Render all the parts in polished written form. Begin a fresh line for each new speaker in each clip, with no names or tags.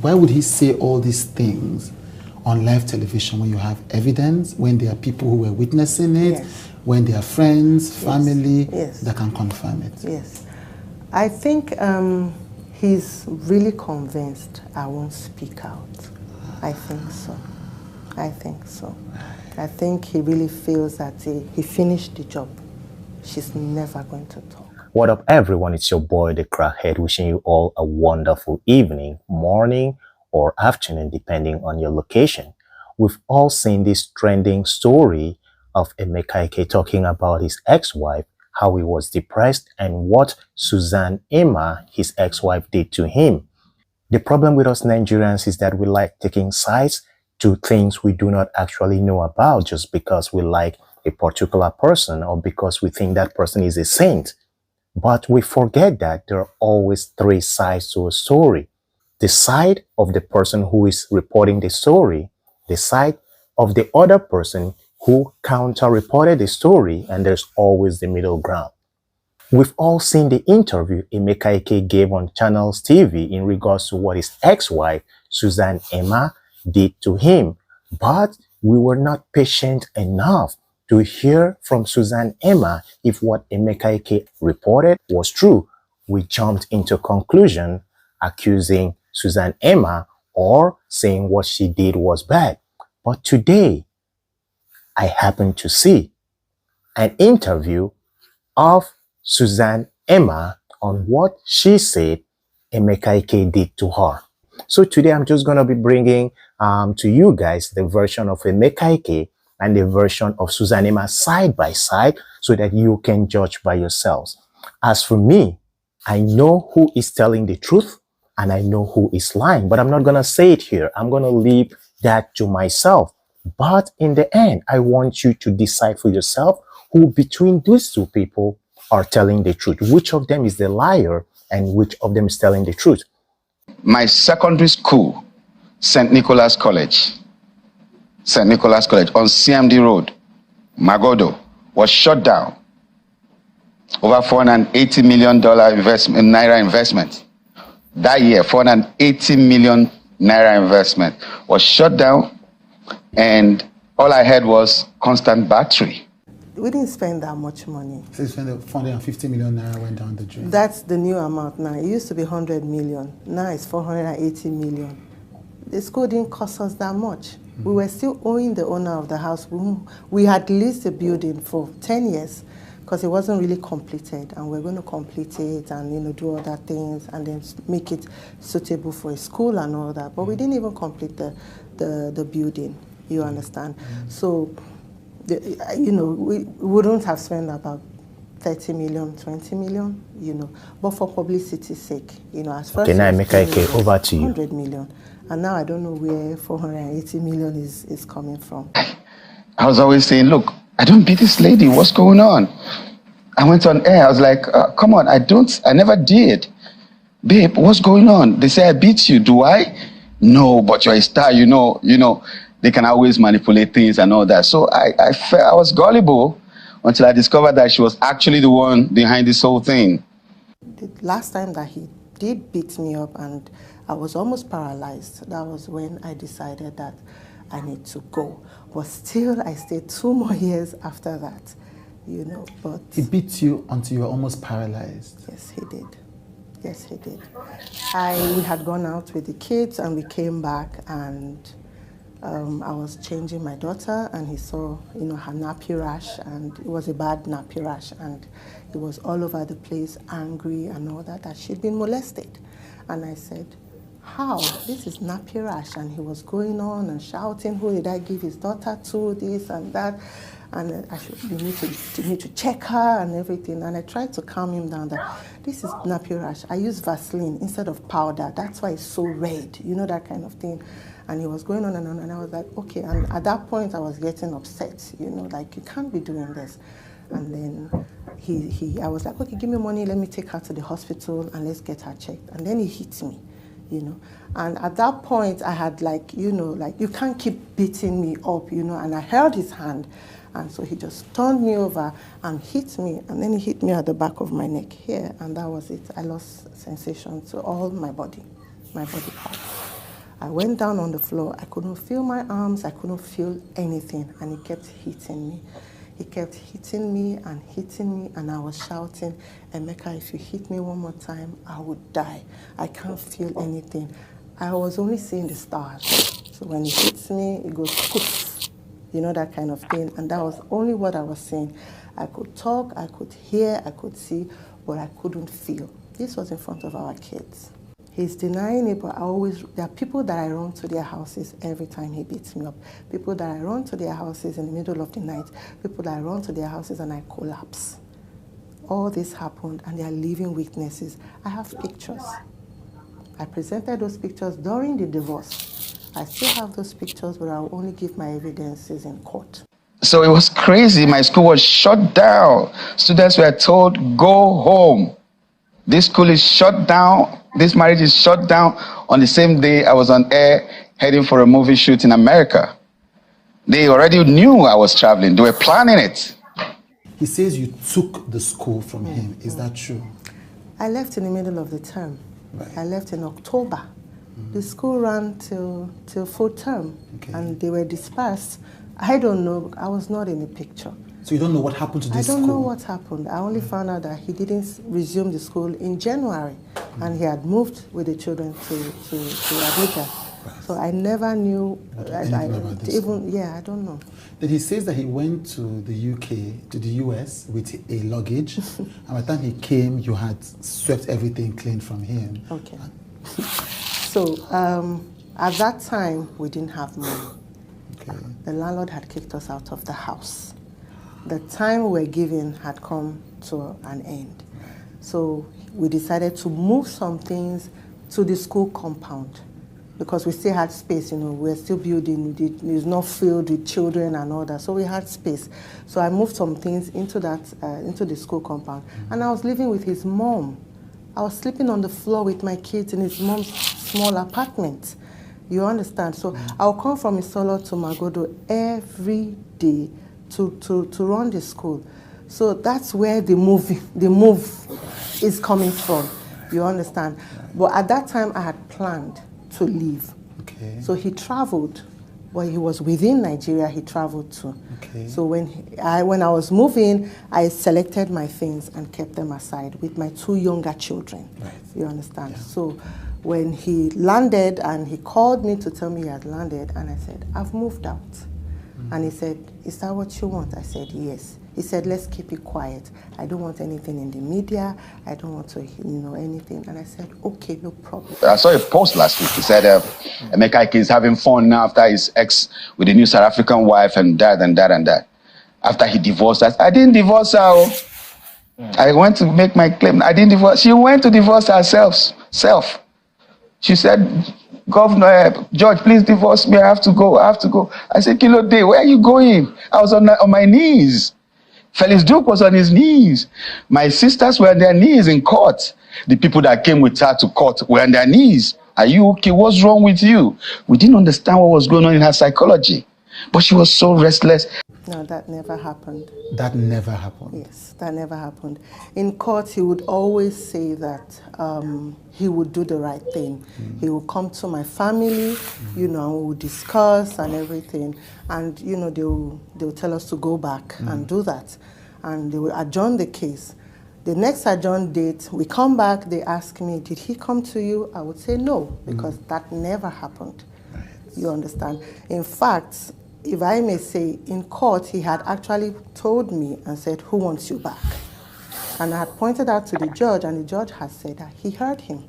Why would he say all these things on live television when you have evidence, when there are people who were witnessing it,
Yes.
when there are friends, family
Yes.
that can confirm it?
Yes. I think he's really convinced I won't speak out. I think so. I think so. I think he really feels that he finished the job. She's never going to talk.
What up, everyone? It's your boy, the Crackhead, wishing you all a wonderful evening, morning, or afternoon, depending on your location. We've all seen this trending story of Emeka Ike talking about his ex-wife, how he was depressed, and what Suzanne, his ex-wife, did to him. The problem with us Nigerians is that we like taking sides to things we do not actually know about just because we like a particular person or because we think that person is a saint. But we forget that there are always three sides to a story. The side of the person who is reporting the story, the side of the other person who counter-reported the story, and there's always the middle ground. We've all seen the interview Emeka Ike gave on Channels TV in regards to what his ex-wife, Suzanne did to him. But we were not patient enough to hear from Suzanne if what Emeka Ike reported was true. We jumped into conclusion, accusing Suzanne or saying what she did was bad. But today, I happened to see an interview of Suzanne on what she said Emeka Ike did to her. So today I'm just going to be bringing to you guys the version of Emeka Ike and the version of Suzanne side by side so that you can judge by yourselves. As for me, I know who is telling the truth and I know who is lying, but I'm not going to say it here. I'm going to leave that to myself. But in the end, I want you to decide for yourself who between these two people are telling the truth. Which of them is the liar and which of them is telling the truth.
My secondary school, St. Nicholas College on CMD Road, Magodo, was shut down. Over $480 million naira investment. That year, 480 million naira investment was shut down, and all I had was constant battery.
We didn't spend that much money.
So you spent 450 million naira went down the drain.
That's the new amount now. It used to be 100 million. Now it's 480 million. The school didn't cost us that much. We were still owing the owner of the house. We had leased the building for 10 years because it wasn't really completed, and we're going to complete it and do other things and then make it suitable for a school and all that. But we didn't even complete the building. You understand? So. We wouldn't have spent about 30 million, 20 million, but for publicity's sake, as first.
Okay, now Emeka Ike, over to you.
100 million. And now I don't know where 480 million is coming from.
I was always saying, look, I don't beat this lady. What's going on? I went on air. I was like, come on, I never did. Babe, what's going on? They say I beat you. Do I? No, but you're a star, They can always manipulate things and all that. So I was gullible until I discovered that she was actually the one behind this whole thing.
The last time that he did beat me up and I was almost paralyzed, that was when I decided that I need to go. But still, I stayed 2 more years after that, but...
He beat you until you were almost paralyzed?
Yes, he did. Yes, he did. We had gone out with the kids and we came back and... I was changing my daughter and he saw, her nappy rash, and it was a bad nappy rash, and he was all over the place, angry and all that she'd been molested. And I said, how? This is nappy rash. And he was going on and shouting, who did I give his daughter to, this and that. And you need to check her and everything. And I tried to calm him down that this is nappy rash. I use Vaseline instead of powder. That's why it's so red, that kind of thing. And he was going on, and I was like, okay. And at that point, I was getting upset, like, you can't be doing this. And then I was like, okay, give me money, let me take her to the hospital, and let's get her checked. And then he hit me, And at that point, I had you can't keep beating me up, And I held his hand, and so he just turned me over and hit me. And then he hit me at the back of my neck here, and that was it. I lost sensation to all my body parts. I went down on the floor. I couldn't feel my arms. I couldn't feel anything. And he kept hitting me. He kept hitting me, and I was shouting, Emeka, if you hit me one more time, I would die. I can't feel anything. I was only seeing the stars. So when he hits me, it goes poof, you know, that kind of thing. And that was only what I was seeing. I could talk, I could hear, I could see, but I couldn't feel. This was in front of our kids. He's denying it, but there are people that I run to their houses every time he beats me up. People that I run to their houses in the middle of the night. People that I run to their houses and I collapse. All this happened, and they are living witnesses. I have pictures. I presented those pictures during the divorce. I still have those pictures, but I'll only give my evidences in court.
So it was crazy. My school was shut down. Students were told, go home. This school is shut down. This marriage is shut down. On the same day, I was on air heading for a movie shoot in America. They already knew I was traveling. They were planning it.
He says you took the school from him. Is that true?
I left in the middle of the term.
Right.
I left in October. The school ran till full term, and they were dispersed. I don't know. I was not in the picture.
So you don't know what happened to this school?
I don't know what happened. I only found out that he didn't resume the school in January, and he had moved with the children to Abuja. Right. So I never knew. I don't know.
Then he says that he went to the UK, to the US with a luggage, and by the time he came, you had swept everything clean from him.
Okay. So at that time, we didn't have money.
Okay.
The landlord had kicked us out of the house. The time we were given had come to an end. So we decided to move some things to the school compound because we still had space, you know, we're still building, it's not filled with children and all that, so we had space. So I moved some things into the school compound, and I was living with his mom. I was sleeping on the floor with my kids in his mom's small apartment. You understand? So I'll come from Isolo to Magodo every day to run the school. So that's where the move is coming from. You understand? But at that time, I had planned to leave.
Okay.
So he traveled. Well, he was within Nigeria, he traveled to.
Okay.
So when I was moving, I selected my things and kept them aside with my 2 younger children.
Right.
You understand?
Yeah.
So when he landed and he called me to tell me he had landed, and I said, I've moved out. And he said, is that what you want? I said, yes. He said, let's keep it quiet. I don't want anything in the media. I don't want to, anything. And I said, okay, no problem.
I saw a post last week. He said, Emeka Ike is having fun now after his ex with a new South African wife and that and that and that. After he divorced us. I didn't divorce her. I went to make my claim. I didn't divorce. She went to divorce herself. She said, Governor, George, please divorce me. I have to go. I said, Kilo Day, where are you going? I was on my knees. Felix Duke was on his knees. My sisters were on their knees in court. The people that came with her to court were on their knees. Are you okay? What's wrong with you? We didn't understand what was going on in her psychology. But she was so restless.
No, that never happened.
That never happened?
Yes, that never happened. In court, he would always say that he would do the right thing. He would come to my family, we would discuss and everything. And, they'll tell us to go back and do that. And they will adjourn the case. The next adjourn date, we come back, they ask me, did he come to you? I would say no, because that never happened. Right. You understand? In fact, if I may say, in court, he had actually told me and said, who wants you back? And I had pointed out to the judge, and the judge had said that he heard him.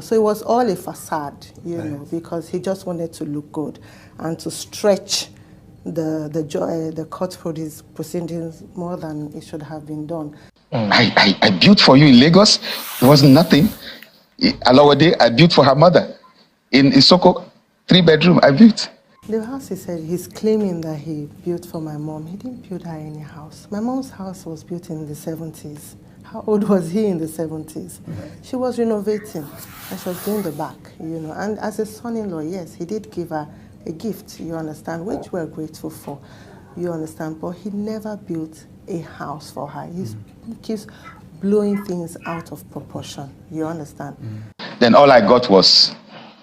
So it was all a facade, because he just wanted to look good and to stretch the court proceedings more than it should have been done.
I built for you in Lagos. It wasn't nothing. Alawade, I built for her mother. In Isoko, 3-bedroom, I built.
The house, he said, he's claiming that he built for my mom. He didn't build her any house. My mom's house was built in the 70s. How old was he in the 70s? She was renovating, and she was doing the back, And as a son-in-law, yes, he did give her a gift, you understand, which we're grateful for, you understand. But he never built a house for her. He keeps blowing things out of proportion, you understand.
Then all I got was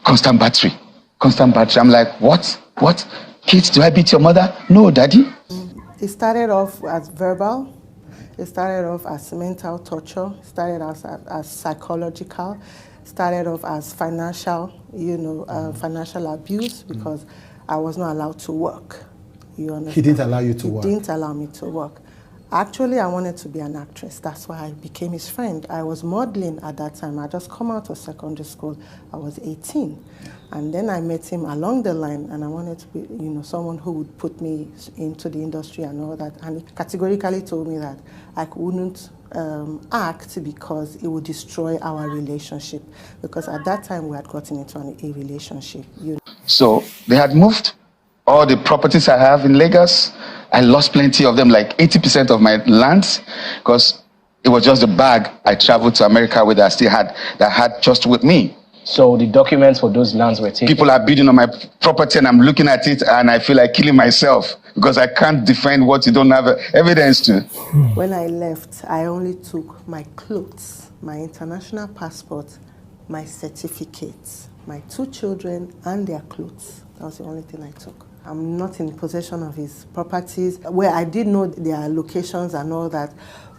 constant battery. constant battery. I'm like, what? What? Kids, do I beat your mother? No, daddy.
It started off as verbal. It started off as mental torture. It started as psychological. It started off as financial, financial abuse because I was not allowed to work. You understand?
He didn't allow you to work?
He didn't allow me to work. Actually, I wanted to be an actress. That's why I became his friend. I was modeling at that time. I just come out of secondary school. I was 18. And then I met him along the line, and I wanted to be, someone who would put me into the industry and all that. And he categorically told me that I wouldn't act because it would destroy our relationship. Because at that time, we had gotten into a relationship.
So they had moved all the properties I have in Lagos. I lost plenty of them, like 80% of my lands, because it was just the bag I traveled to America with that I still had, that I had just with me.
So the documents for those lands were taken?
People are bidding on my property and I'm looking at it and I feel like killing myself because I can't defend what you don't have evidence to.
When I left, I only took my clothes, my international passport, my certificates, my 2 children and their clothes. That was the only thing I took. I'm not in possession of his properties, where I did know their locations and all that.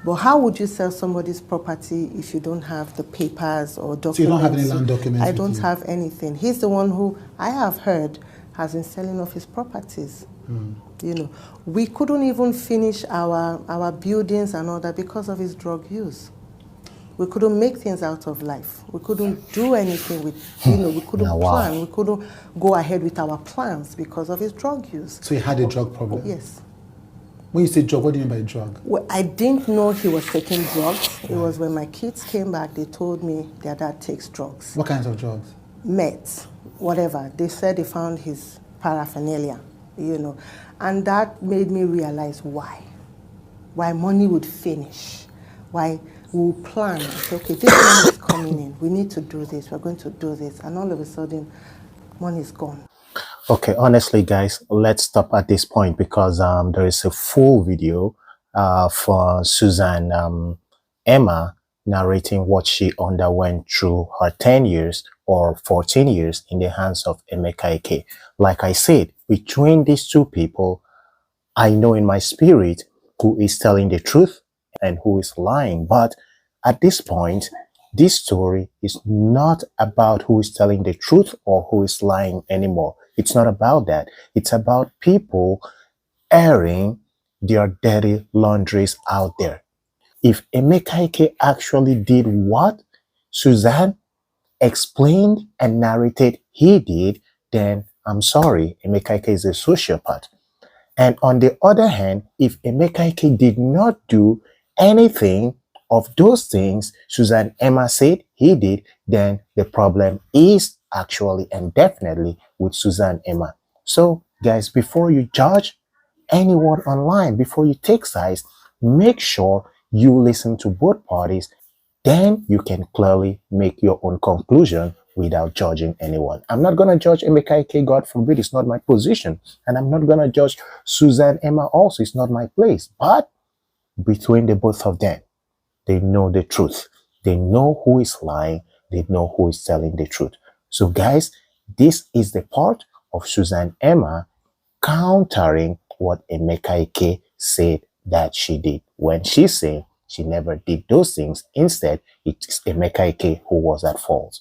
But how would you sell somebody's property if you don't have the papers or documents?
So you don't have any land documents?
I don't have anything. He's the one who, I have heard, has been selling off his properties. We couldn't even finish our buildings and all that because of his drug use. We couldn't make things out of life. We couldn't do anything with, we couldn't plan. We couldn't go ahead with our plans because of his drug use.
So he had a drug problem?
Yes.
When you say drug, what do you mean by drug?
Well, I didn't know he was taking drugs. It was when my kids came back, they told me their dad takes drugs.
What kinds of drugs?
Meth, whatever. They said they found his paraphernalia, And that made me realize why. Why money would finish. Why we'll plan. Say, okay, this money is coming in. We need to do this. We're going to do this. And all of a sudden, money is gone.
Okay, honestly, guys, let's stop at this point because there is a full video for Suzanne Emma narrating what she underwent through her 10 years or 14 years in the hands of Emeka Ike. Like I said, between these two people, I know in my spirit who is telling the truth and who is lying. But at this point, this story is not about who is telling the truth or who is lying anymore. It's not about that. It's about people airing their dirty laundries out there. If Emeka Ike actually did what Suzanne explained and narrated he did, then I'm sorry, Emeka Ike is a sociopath. And on the other hand, if Emeka Ike did not do anything of those things Suzanne Emma said he did, then the problem is actually and definitely with Suzanne Emma. So guys, before you judge anyone online, before you take sides, make sure you listen to both parties. Then you can clearly make your own conclusion without judging anyone. I'm not going to judge Emeka Ike, God forbid, it's not my position. And I'm not going to judge Suzanne Emma also, it's not my place. But between the both of them, they know the truth. They know who is lying. They know who is telling the truth. So guys, this is the part of Suzanne Emma countering what Emeka Ike said that she did. When she said she never did those things, instead, it's Emeka Ike who was at fault.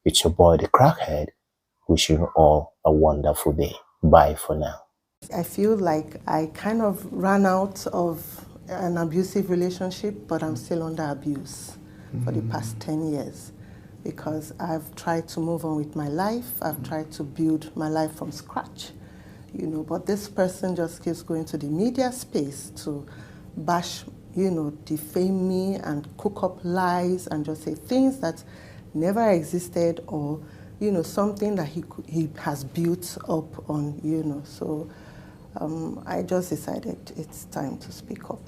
It's your boy, the Crackhead, wishing you all a wonderful day. Bye for now.
I feel like I kind of ran out of an abusive relationship, but I'm still under abuse for the past 10 years because I've tried to move on with my life. I've tried to build my life from scratch, but this person just keeps going to the media space to bash, defame me and cook up lies and just say things that never existed or, something that he has built up on, So I just decided it's time to speak up.